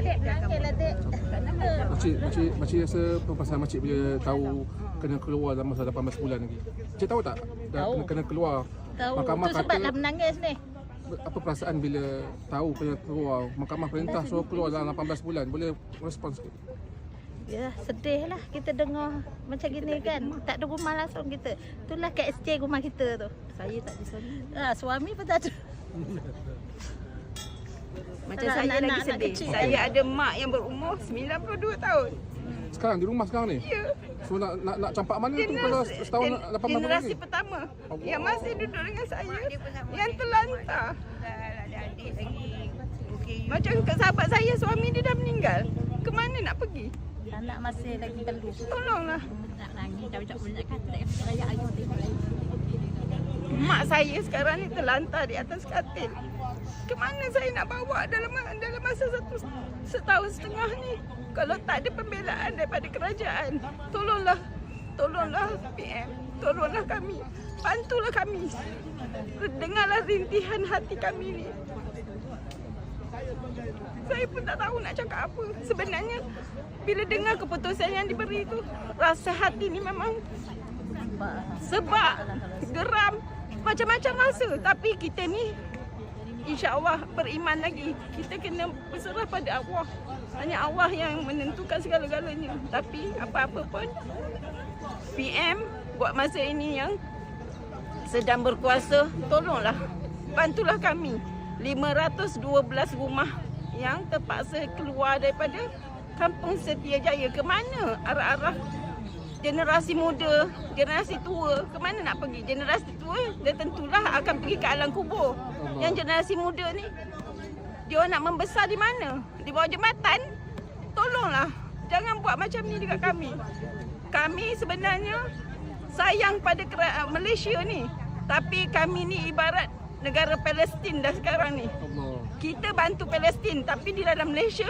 Dek, menangis lah Dek. Makcik rasa apa pasal makcik bila tahu kena keluar dalam masa 18 bulan lagi? Makcik tahu tak? Dah kena keluar. Tahu, Mahkamah tu sebab kata, dah menangis ni. apa perasaan bila tahu kena keluar? Mahkamah perintah suruh keluar dalam 18 bulan. Boleh respon sikit? Ya, sedih lah kita dengar macam gini kan. Tak ada rumah langsung kita. Itulah KSJ rumah kita tu. Saya tak ada suami. Suami pun tak ada. Macam Anak- saya anak- lagi anak sedih. kecil. Saya ada mak yang berumur 92 tahun. Sekarang di rumah sekarang ni? Ya. So nak campak mana tu kalau setahun 18 bulan generasi lagi? pertama Allah. yang masih duduk dengan saya, yang terlantar. Macam sahabat saya, suami dia dah meninggal. Ke mana nak pergi? Anak masih lagi perlu. Tolonglah. Nak nangis dah ucap banyak kata tak kata raya ayah tengok. Mak saya sekarang ni terlantar di atas katil. Ke mana saya nak bawa dalam masa setahun setengah ni? Kalau tak ada pembelaan daripada kerajaan, tolonglah PM, tolonglah kami, bantulah kami. Dengarlah rintihan hati kami ni. Saya pun tak tahu nak cakap apa. Sebenarnya bila dengar keputusan yang diberi tu, rasa hati ni memang sebab geram, macam-macam rasa. Tapi kita ni insya-Allah beriman lagi. Kita kena berserah pada Allah. Hanya Allah yang menentukan segala-galanya. Tapi apa-apa pun PM buat masa ini yang sedang berkuasa, tolonglah, bantulah kami. 512 rumah yang terpaksa keluar daripada Kampung Setiajaya. Ke mana arah-arah generasi muda, generasi tua, ke mana nak pergi? Generasi tua dia tentulah akan pergi ke alam kubur. Yang generasi muda ni, dia nak membesar di mana? Di bawah jambatan? Tolonglah, jangan buat macam ni dekat kami. Kami sebenarnya sayang pada Malaysia ni, tapi kami ni ibarat negara Palestin dah sekarang ni. Kita bantu Palestin, tapi di dalam Malaysia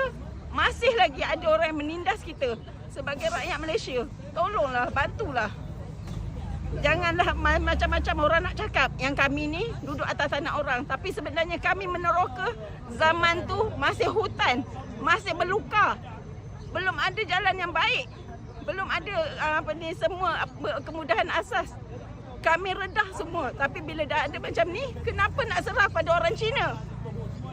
masih lagi ada orang yang menindas kita sebagai rakyat Malaysia. Tolonglah, bantulah. Janganlah macam-macam orang nak cakap yang kami ni duduk atas tanah orang, tapi sebenarnya kami meneroka zaman tu masih hutan, masih berluka. Belum ada jalan yang baik. Belum ada semua kemudahan asas. Kami redah semua, tapi bila dah ada macam ni, kenapa nak serah pada orang Cina?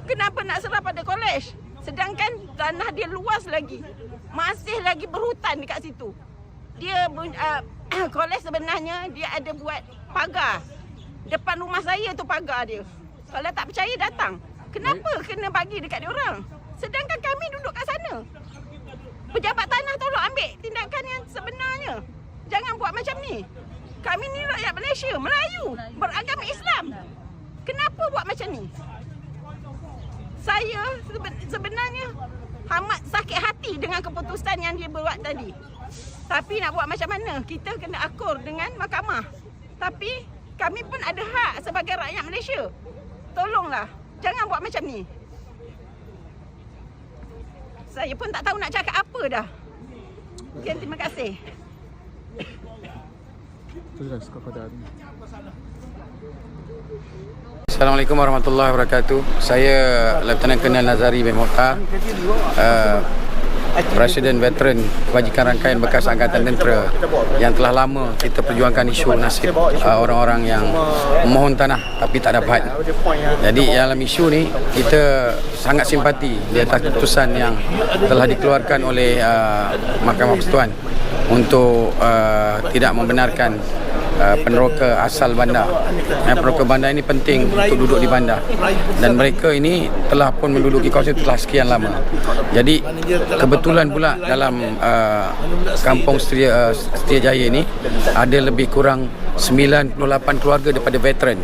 Kenapa nak serah pada kolej? Sedangkan tanah dia luas lagi. Masih lagi berhutan dekat situ. Dia kolej sebenarnya dia ada buat pagar. Depan rumah saya tu pagar dia. Kalau tak percaya datang. Kenapa kena bagi dekat dia orang? Sedangkan kami duduk kat sana. Pejabat tanah tolong ambil tindakan yang sebenarnya. Jangan buat macam ni. Kami ni rakyat Malaysia, Melayu, beragama Islam. Kenapa buat macam ni? Saya sebenarnya amat sakit hati dengan keputusan yang dia buat tadi. Tapi nak buat macam mana? Kita kena akur dengan mahkamah. Tapi kami pun ada hak sebagai rakyat Malaysia. Tolonglah, jangan buat macam ni. Saya pun tak tahu nak cakap apa dah. Okay, terima kasih. Assalamualaikum warahmatullahi wabarakatuh. Saya Lieutenant Colonel Nazari bin Mokhtar, Presiden Veteran Kebajikan Rangkaian Bekas Angkatan Tentera yang telah lama kita perjuangkan isu nasib orang-orang yang memohon tanah tapi tak dapat. Jadi dalam isu ni kita sangat simpati di atas keputusan yang telah dikeluarkan oleh Mahkamah Persekutuan untuk tidak membenarkan peneroka asal bandar. Peneroka bandar ini penting untuk duduk di bandar dan mereka ini telah pun menduduki kawasan itu telah sekian lama. Jadi kebetulan pula dalam Kampung Setiajaya ini ada lebih kurang 98 keluarga daripada veteran.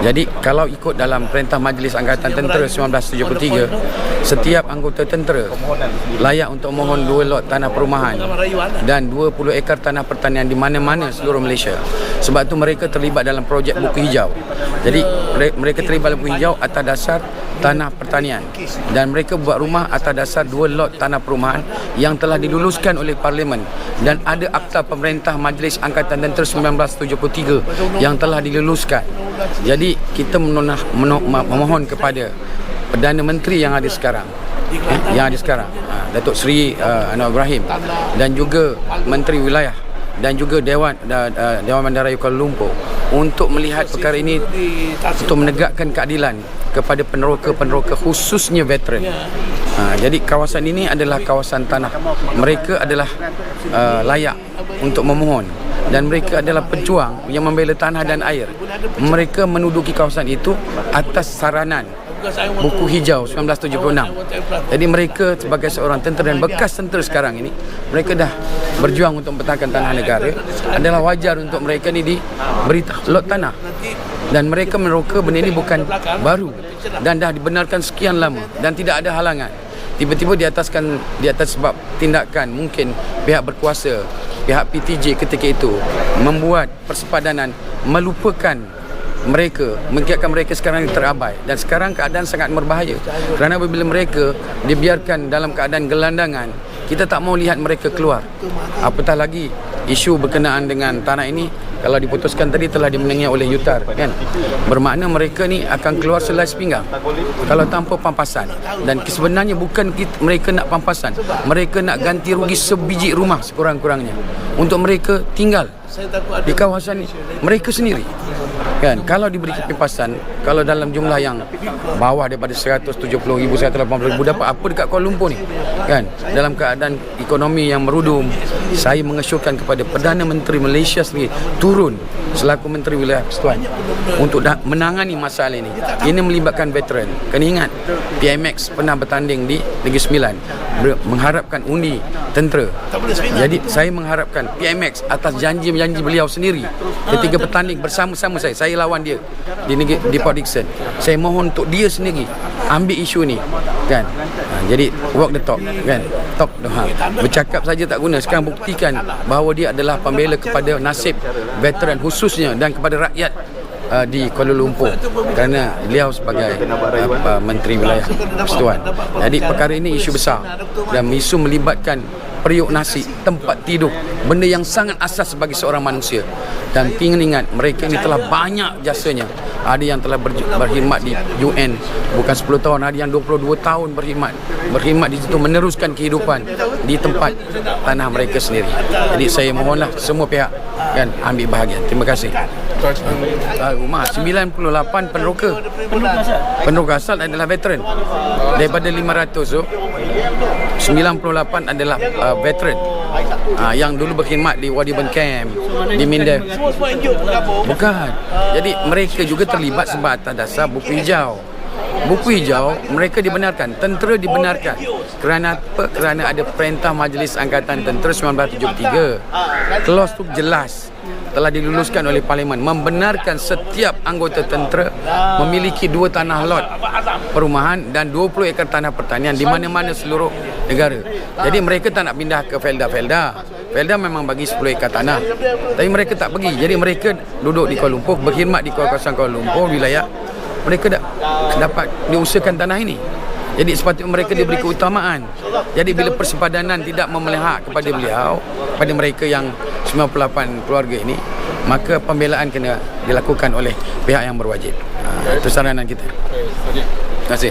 Jadi kalau ikut dalam Perintah Majlis Angkatan Tentera 1973, setiap anggota tentera layak untuk mohon 2 lot tanah perumahan dan 20 ekar tanah pertanian di mana-mana seluruh Malaysia. Sebab tu mereka terlibat dalam projek buku hijau. Jadi mereka terlibat dalam buku hijau atas dasar tanah pertanian dan mereka buat rumah atas dasar 2 lot tanah perumahan yang telah diluluskan oleh Parlimen dan ada Akta Pemerintah Majlis Angkatan Tentera 1973 yang telah diluluskan. Jadi kita memohon kepada Perdana Menteri yang ada sekarang yang ada sekarang, Datuk Seri Anwar Ibrahim, dan juga Menteri Wilayah dan juga Dewan Bandaraya Kuala Lumpur untuk melihat perkara ini, untuk menegakkan keadilan kepada peneroka-peneroka, khususnya veteran. Jadi kawasan ini adalah kawasan tanah. Mereka adalah layak untuk memohon, dan mereka adalah pejuang yang membela tanah dan air. Mereka menduduki kawasan itu atas saranan Buku Hijau 1976. Jadi mereka sebagai seorang tentera dan bekas tentera sekarang ini, mereka dah berjuang untuk mempertahankan tanah negara. Adalah wajar untuk mereka ni diberi lot tanah. Dan mereka meneroka benda ini bukan baru dan dah dibenarkan sekian lama dan tidak ada halangan. Tiba-tiba di atas sebab tindakan mungkin pihak berkuasa, pihak PTJ ketika itu membuat persepadanan melupakan mereka, mengingatkan mereka sekarang ini terabai, dan sekarang keadaan sangat berbahaya kerana apabila mereka dibiarkan dalam keadaan gelandangan, kita tak mau lihat mereka keluar. Apatah lagi isu berkenaan dengan tanah ini, kalau diputuskan tadi telah dimenangi oleh Yutar, kan? Bermakna mereka ni akan keluar selai sepinggang kalau tanpa pampasan. Dan sebenarnya bukan mereka nak pampasan, mereka nak ganti rugi sebiji rumah sekurang-kurangnya untuk mereka tinggal di kawasan mereka sendiri. Kan, kalau diberi kebebasan, kalau dalam jumlah yang bawah daripada 170,000, 180,000 dapat apa dekat Kuala Lumpur ni? Kan, dalam keadaan ekonomi yang merudum, saya mengesyorkan kepada Perdana Menteri Malaysia sendiri turun selaku Menteri Wilayah Persekutuan untuk menangani masalah ini. Ini melibatkan veteran. Kena ingat, PMX pernah bertanding di Negeri Sembilan mengharapkan undi tentera. Jadi saya mengharapkan PMX atas janji-janji beliau sendiri ketika bertanding bersama-sama saya lawan dia di Port Dickson. Saya mohon untuk dia sendiri ambil isu ni, kan? Jadi walk the talk, kan? Talk bercakap saja tak guna. Sekarang buktikan bahawa dia adalah pembela kepada nasib veteran khususnya dan kepada rakyat di Kuala Lumpur kerana beliau sebagai Menteri Wilayah Persekutuan. Jadi perkara ini isu besar dan isu melibatkan periuk nasi, tempat tidur, benda yang sangat asas bagi seorang manusia. Dan ingin ingat, mereka ini telah banyak jasanya. Ada yang telah berkhidmat di UN bukan 10 tahun, ada yang 22 tahun berkhidmat di situ, meneruskan kehidupan di tempat tanah mereka sendiri. Jadi saya mohonlah semua pihak kan ambil bahagian. Terima kasih. Umar 98 peneroka asal adalah veteran. Daripada 500 tu 98 adalah veteran yang dulu berkhidmat di Wadi Ben Camp, di Mindef. Bukan. Jadi mereka juga terlibat sebab atas dasar Buku Hijau. Buku Hijau mereka dibenarkan, tentera dibenarkan. Kerana apa? Kerana ada Perintah Majlis Angkatan Tentera 1973. Clause tu jelas telah diluluskan oleh Parlimen membenarkan setiap anggota tentera memiliki 2 tanah lot perumahan dan 20 ekar tanah pertanian di mana-mana seluruh negara. Jadi mereka tak nak pindah ke Felda. Felda memang bagi 10 ekar tanah, tapi mereka tak pergi. Jadi mereka duduk di Kuala Lumpur, berkhidmat di kawasan Kuala Lumpur wilayah. Mereka dapat diusahakan tanah ini. Jadi sepatutnya mereka diberi keutamaan. Jadi bila persepadanan tidak memelihak kepada beliau, pada mereka yang 98 keluarga ini, maka pembelaan kena dilakukan oleh pihak yang berwajib. Itu saranan kita. Terima kasih.